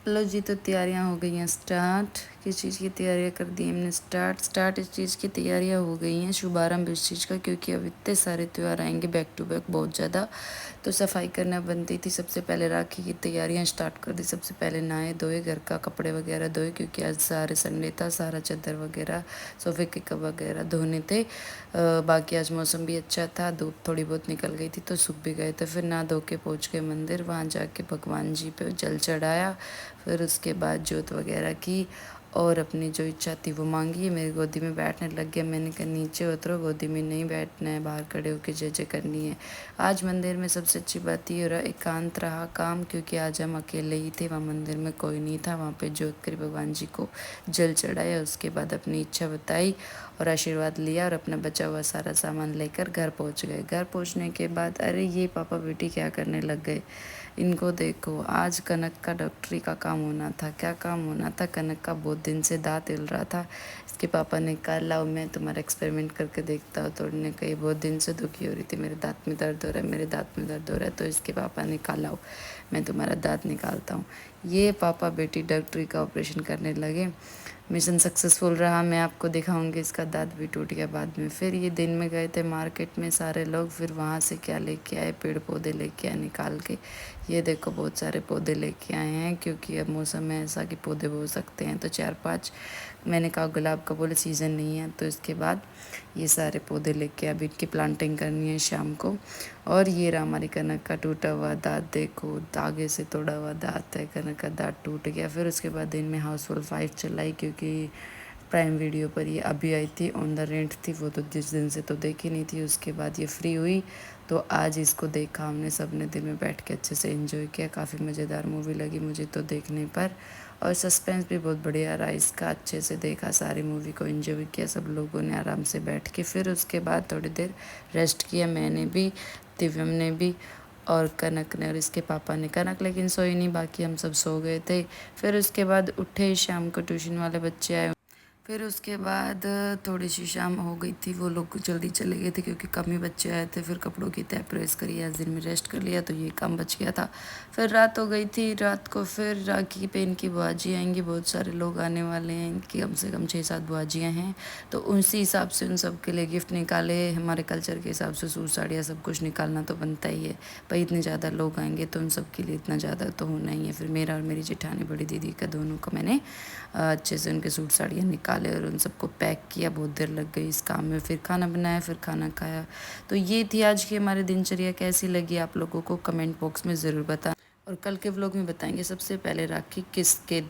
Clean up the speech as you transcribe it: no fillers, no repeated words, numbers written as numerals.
लो जी, तो तैयारियां हो गई हैं स्टार्ट। किस चीज़ की तैयारियां कर दी हमने स्टार्ट इस चीज़ की तैयारियां हो गई हैं, शुभारंभ इस चीज़ का, क्योंकि अब इतने सारे त्यौहार आएंगे बैक टू बैक बहुत ज़्यादा। तो सफाई करना बनती थी। सबसे पहले राखी की तैयारियां स्टार्ट कर दी। सबसे पहले नहाए धोए, घर का कपड़े वगैरह धोए, क्योंकि आज सारे संडे था, सारा चादर वगैरह सोफे के कवर वगैरह धोने थे। बाकी आज मौसम भी अच्छा था, धूप थोड़ी बहुत निकल गई थी तो सूख भी गए थे। फिर नहा धो के पहुँच गए मंदिर, वहाँ जाके भगवान जी पे जल चढ़ाया। फिर उसके बाद जोत वगैरह की और अपनी जो इच्छा थी वो मांगी। मेरी गोदी में बैठने लग गया। मैंने कहा नीचे उतरो, गोदी में नहीं बैठना है, बाहर खड़े होकर जय जय करनी है। आज मंदिर में सबसे अच्छी बात ये रहा, एकांत रहा काम, क्योंकि आज हम अकेले ही थे, वहाँ मंदिर में कोई नहीं था। वहाँ पे जोत कर भगवान जी को जल चढ़ाया, उसके बाद अपनी इच्छा बताई और आशीर्वाद लिया और अपना बचा हुआ सारा सामान लेकर घर पहुँच गए। घर पहुँचने के बाद अरे ये पापा बेटी क्या करने लग गए, इनको देखो। आज कनक का डॉक्टरी का काम होना था। क्या काम होना था? कनक का बहुत दिन से दांत हिल रहा था। इसके पापा ने कहा लाओ मैं तुम्हारा एक्सपेरिमेंट करके देखता हूँ। तो उन्होंने कही बहुत दिन से दुखी हो रही थी, मेरे दांत में दर्द हो रहा है, मेरे दांत में दर्द हो रहा है। तो इसके पापा ने कहा लाओ मैं तुम्हारा दांत निकालता हूँ। ये पापा बेटी डॉक्टरी का ऑपरेशन करने लगे। मिशन सक्सेसफुल रहा। मैं आपको दिखाऊंगी, इसका दांत भी टूट गया बाद में। फिर ये दिन में गए थे मार्केट में सारे लोग, फिर वहाँ से क्या लेके आए, पेड़ पौधे लेके आए निकाल के। ये देखो बहुत सारे पौधे लेके आए हैं, क्योंकि अब मौसम है ऐसा कि पौधे बो सकते हैं। तो 4-5 मैंने कहा गुलाब का बोले सीज़न नहीं है। तो इसके बाद ये सारे पौधे लेके अभी इनकी प्लांटिंग करनी है शाम को। और ये रहा हमारी कनक का टूटा हुआ दांत, देखो धागे से तोड़ा हुआ दांत है, कनक का दांत टूट गया। फिर उसके बाद दिन में हाउसफुल 5 चलाई, क्योंकि प्राइम वीडियो पर ये अभी आई थी, ऑन द रेंट थी वो, तो जिस दिन से तो देखी नहीं थी। उसके बाद ये फ्री हुई तो आज इसको देखा हमने सब ने, दिन में बैठ के अच्छे से एंजॉय किया। काफ़ी मज़ेदार मूवी लगी मुझे तो देखने पर, और सस्पेंस भी बहुत बढ़िया रहा इसका। अच्छे से देखा, सारी मूवी को एंजॉय किया सब लोगों ने आराम से बैठ के। फिर उसके बाद थोड़ी देर रेस्ट किया, मैंने भी, दिव्यम ने भी और कनक ने, और इसके पापा ने। कनक लेकिन सोई नहीं, बाकी हम सब सो गए थे। फिर उसके बाद उठे, शाम को ट्यूशन वाले बच्चे आए। फिर उसके बाद थोड़ी सी शाम हो गई थी, वो लोग जल्दी चले गए थे क्योंकि कम ही बच्चे आए थे। फिर कपड़ों की तय प्रेस करी, आज दिन में रेस्ट कर लिया तो ये काम बच गया था। फिर रात हो गई थी, रात को फिर राखी पे इनकी बुआजी आएंगी, बहुत सारे लोग आने वाले हैं, इनकी कम से कम 6-7 बुआजियाँ हैं। तो उसी हिसाब से उन सब के लिए गिफ्ट निकाले। हमारे कल्चर के हिसाब से सूट साड़ियाँ सब कुछ निकालना तो बनता ही है भाई, इतने ज़्यादा लोग आएंगे तो उन सब के लिए इतना ज़्यादा तो होना ही है। फिर मेरा और मेरी जेठानी बड़ी दीदी का, दोनों का मैंने अच्छे से उनके सूट साड़ियाँ निकाले और उन सबको पैक किया। बहुत देर लग गई इस काम में। फिर खाना बनाया, फिर खाना खाया। तो ये थी आज की हमारी दिनचर्या। कैसी लगी आप लोगों को कमेंट बॉक्स में ज़रूर बताएं, और कल के व्लॉग में बताएंगे सबसे पहले राखी किसके